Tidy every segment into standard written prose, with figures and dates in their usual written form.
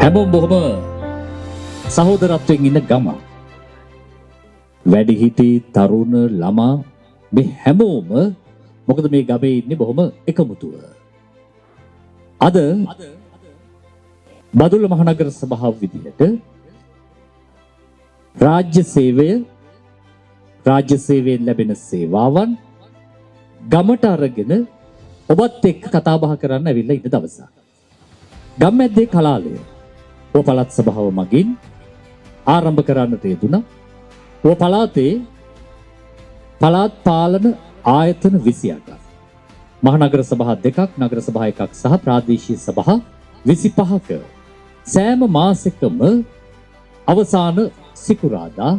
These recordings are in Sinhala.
හැමෝම බොහොම සහෝදරත්වයෙන් ඉන්න ගම. වැඩිහිටි තරුණ ළමා මේ හැමෝම මොකද මේ ගමේ ඉන්නේ බොහොම එකමුතුව. අද බදුල්ල මහනගර සභාව විදිහට රාජ්‍ය සේවයෙන් ලැබෙන සේවාවන් ගමට අරගෙන ඔබත් එක්ක කතා බහ කරන්න ඇවිල්ලා ඉන්න දවසක්. ගම්මැද්දේ කලාලය පළාත් සභාව මගින් ආරම්භ කරන්නට යෙදුණා. පළාතේ පළාත් පාලන ආයතන 28ක්. මහනගර සභා 2ක්, නගර සභා 1ක් සහ ප්‍රාදේශීය සභා 25ක සෑම මාසෙකම අවසාන සිකුරාදා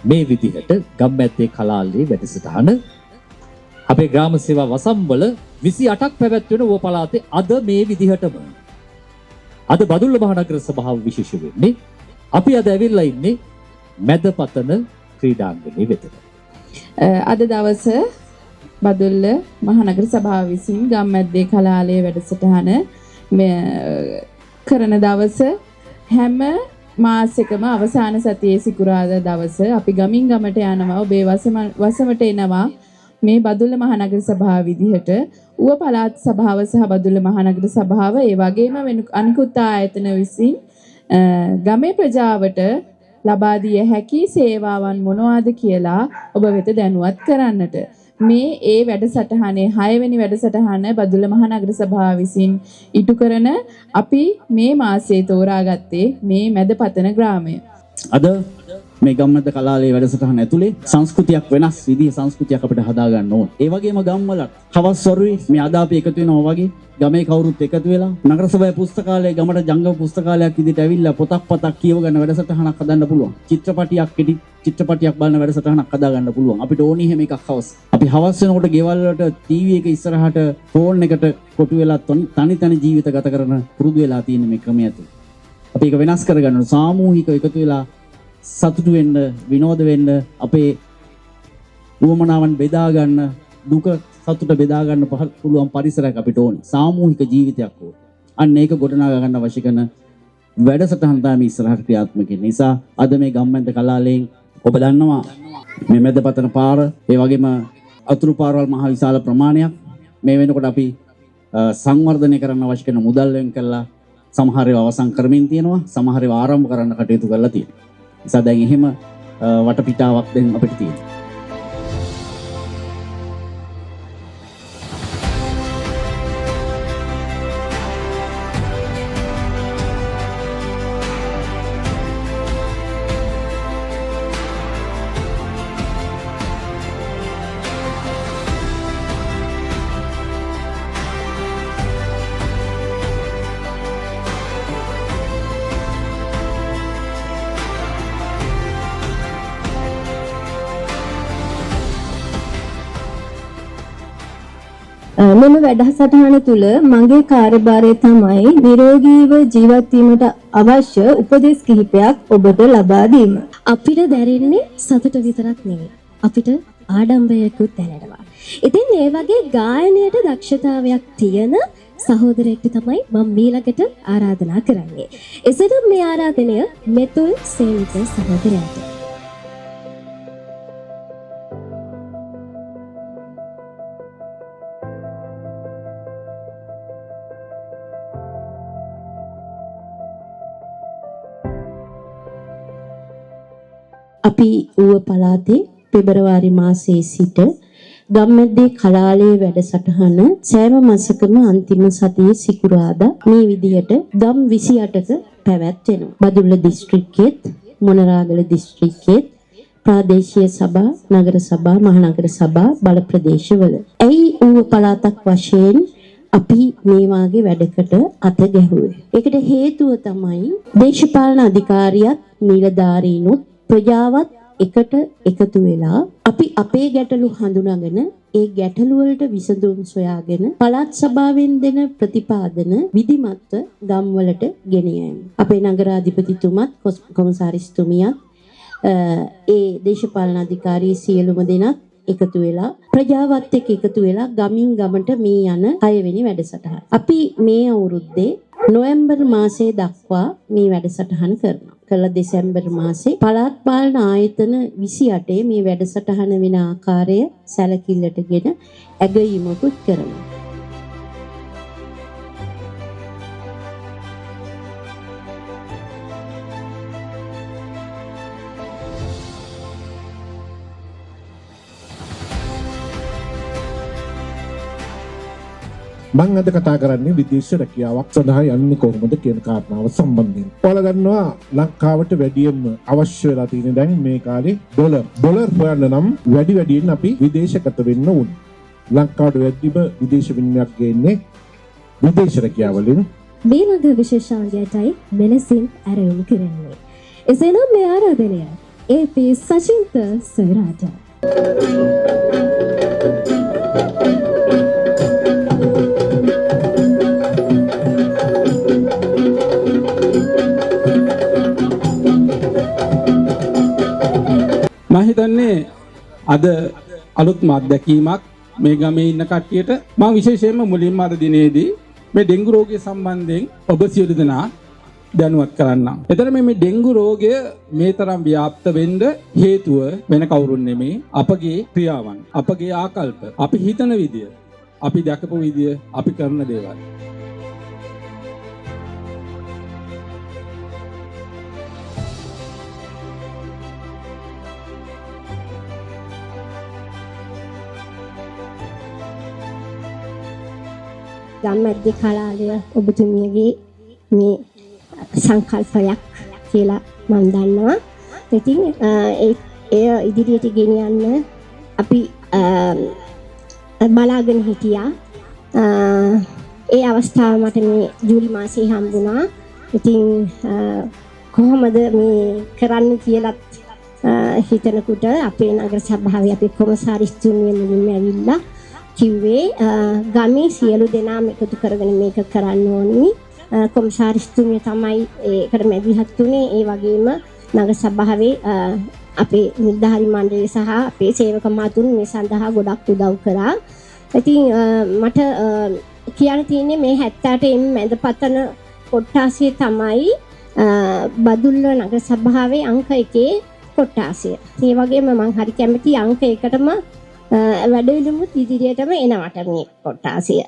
මේ විදිහට ගම්මැද්දේ කලාලේ වැඩසටහන අපේ ග්‍රාම සේවා වසම්වල 28ක් පැවැත්වෙන ඕ පළාතේ අද මේ විදිහටම අද බදුල්ල මහනගර සභාව විශේෂ වෙන්නේ අපි අද ඇවිල්ලා ඉන්නේ මැදපතන ක්‍රීඩාංගණය වෙතට. අද දවස බදුල්ල මහනගර සභාව විසින් ගම්මැද්දේ කලාලයේ වැඩසටහන කරන දවස හැම මාසෙකම අවසාන සතියේ සිකුරාදා දවස අපි ගමින් ගමට යනවා ඔබේ වසමට එනවා මේ බදුල්ල මහනගර සභාව විදිහට ඌව පළාත් සභාව සහ බදුල්ල මහනගර සභාව ඒ වගේම අනිකුත් ආයතන විසින් ගමේ ප්‍රජාවට ලබා දිය හැකි සේවාවන් මොනවාද කියලා ඔබ වෙත දැනුවත් කරන්නට මේ ඒ වැඩසටහනේ 6 වෙනි වැඩසටහන බදුල්ල මහනගර සභාව විසින් ඉටු කරන අපි මේ මාසයේ තෝරාගත්තේ මේ මැදපතන ග්‍රාමය. අද මේ ගම්මැද්ද කලාලේ වැඩසටහන ඇතුලේ සංස්කෘතියක් වෙනස් විදිහේ සංස්කෘතියක් අපිට හදා ගන්න ඕන. ඒ වගේම ගම්වල හවස් වරුවේ මේ අද අපි එකතු වෙනවා වගේ ගමේ කවුරුත් එකතු වෙලා නගර සභාවේ පුස්තකාලයේ ගමට ජංගම පුස්තකාලයක් විදිහට ඇවිල්ලා පොතක් කියව ගන්න වැඩසටහනක් හදන්න පුළුවන්. චිත්‍රපටියක් බලන වැඩසටහනක් හදා ගන්න පුළුවන්. අපිට ඕනේ හැම එකක් හවස්. අපි හවස් වෙනකොට ගෙවල් වලට ටීවී එක ඉස්සරහට ෆෝන් එකට කොටු වෙලා තනි ජීවිත ගත කරන පුරුදු වෙලා තියෙන මේ ක්‍රමය ඇතුළේ අපි ඒක වෙනස් කරගන්න සාමූහිකව එකතු වෙලා සතුටු වෙන්න විනෝද වෙන්න අපේ උවමනාවන් බෙදා ගන්න දුක සතුට බෙදා ගන්න පුළුවන් පරිසරයක් අපිට ඕනේ. සාමූහික ජීවිතයක් ඕනේ. අන්න ඒක ගොඩනගා ගන්න අවශ්‍ය කරන වැඩසටහන තමයි ඉස්සරහට ක්‍රියාත්මක වෙන්නේ. නිසා අද මේ ගම්මැද්ද කලාලයෙන් ඔබ දන්නවා මේ මැදපතන පාර ඒ වගේම අතුරු පාරවල් මහ විශාල ප්‍රමාණයක් මේ වෙනකොට අපි සංවර්ධනය කරන්න අවශ්‍ය කරන මුදල් වෙන් කළා සමහර ඒවා අවසන් කරමින් තියෙනවා සමහර ඒවා ආරම්භ කරන්න කටයුතු කරලා තියෙනවා. නිසා දැන් එහෙම වටපිටාවක් දැන් අපිට තියෙනවා. මෙම වැඩසටහන තුළ මගේ කාර්යභාරය තමයි නිරෝගීව ජීවත් වීමට අවශ්‍ය උපදෙස් කිහිපයක් ඔබට ලබා දීම. අපිට දැනෙන්නේ සතුට විතරක් නෙවෙයි. අපිට ආඩම්බරයකුත් දැනෙනවා. ඉතින් ඒ වගේ ගායනයට දක්ෂතාවයක් තියෙන සහෝදරයෙක්ට තමයි මම ඊළඟට ආරාධනා කරන්නේ. එසේනම් මේ ආරාධනය මෙතුල් සේවිත සහෝදරයාට. අපි ඌව පළාතේ පෙබරවාරි මාසයේ සිට ගම්මැද්දේ කලාලයේ වැඩසටහන සෑම මාසකම අන්තිම සතියේ සිකුරාදා මේ විදිහට ගම් 28ක පැවැත්වෙනවා. බදුල්ල දිස්ත්‍රික්කයේත් මොනරාගල දිස්ත්‍රික්කයේත් ප්‍රාදේශීය සභා, නගර සභා, මහනගර සභා බල ප්‍රදේශවල. ඇයි ඌව පළාතක් වශයෙන් අපි මේ වාගේ වැඩකට අත ගැහුවේ? ඒකට හේතුව තමයි දේශපාලන අධිකාරියත් නිලධාරීනුත් ප්‍රජාවත් එකට එකතු වෙලා අපි අපේ ගැටලු හඳුනාගෙන ඒ ගැටලු වලට විසඳුම් සොයාගෙන පළාත් සභාවෙන් දෙන ප්‍රතිපාදන විධිමත්ව ගම් වලට ගෙන යෑම. අපේ නගරාධිපතිතුමත් කොමසාරිස්තුමියත් ඒ දේශපාලන අධිකාරී සියලුම දෙනාත් එකතු වෙලා ප්‍රජාවත් එක්ක එකතු වෙලා ගමින් ගමට මේ යන 6 වෙනි වැඩසටහන. අපි මේ අවුරුද්දේ නොවැම්බර් මාසයේ දක්වා මේ වැඩසටහන කරනවා. කළ දෙසැම්බර් මාසේ පළාත් පාලන ආයතන 28 මේ වැඩසටහන වෙන ආකාරය සැලකිල්ලටගෙන ඇගයීමකුත් කරනවා. මම අද කතා කරන්නේ විදේශ රැකියාවක් සඳහා යන්නේ කොහොමද කියන කාරණාව සම්බන්ධයෙන්. ඔයාලා දන්නවා ලංකාවට වැඩියෙන්ම අවශ්‍ය වෙලා තියෙන දැන් මේ කාලේ ඩොලර් හොයන්න නම් වැඩියෙන් අපි විදේශගත වෙන්න ඕනේ. ලංකාවට වැඩිම විදේශ විනිමයක් ගේන්නේ විදේශ රැකියාවලින්. මේ ළඟ විශේෂාංගයටයි මෙලෙසින් ඇරයුම් කරන්නේ. එසේනම් මේ ආරාධනය ඒ.පී. සචින්ත සොයුරාට. මම හිතන්නේ අද අලුත්ම අත්දැකීමක් මේ ගමේ ඉන්න කට්ටියට මම විශේෂයෙන්ම මුලින්ම අද දිනේදී මේ ඩෙන්ගු රෝගය සම්බන්ධයෙන් ඔබ සියලු දෙනා දැනුවත් කරන්නම්. එතන මේ ඩෙන්ගු රෝගය මේ තරම් ව්‍යාප්ත වෙන්න හේතුව වෙන කවුරුන් නෙමෙයි අපගේ ක්‍රියාවන්, අපගේ ආකල්ප, අපි හිතන විදිය, අපි දැකපු විදිය, අපි කරන දේවල්. ගම්මැද්දේ කලාලය ඔබතුමියගේ මේ සංකල්පයක් කියලා මම දන්නවා. ඉතින් එය ඉදිරියට ගෙනියන්න අපි බලාගෙන හිටියා. ඒ අවස්ථාව මට මේ ජූලි මාසයේ හම්බුණා. ඉතින් කොහොමද මේ කරන්න කියලාත් හිතනකොට අපේ නගර සභාවේ අපේ කොමසාරිස්තුමිය මුලින්ම ඇවිල්ලා කිව්වේ ගමේ සියලු දෙනාම එකතු කරගෙන මේක කරන්න ඕනි. කොමසාරිස්තුමිය තමයි ඒකට මැදිහත් වුණේ. ඒ වගේම නගර සභාවේ අපේ නිලධාරි මණ්ඩලය සහ අපේ සේවක මහතුන් මේ සඳහා ගොඩක් උදව් කරා. ඉතින් මට කියන්න තියෙන්නේ මේ 78 මැදපතන කොට්ටාසිය තමයි බදුල්ල නගර සභාවේ අංක 1 කොට්ටාසිය. ඒ වගේම මම හරි කැමති අංක 1ටම වැඩවිලුමුත් ඉදිරියටම එනවට මේ කොට්ටාසිය.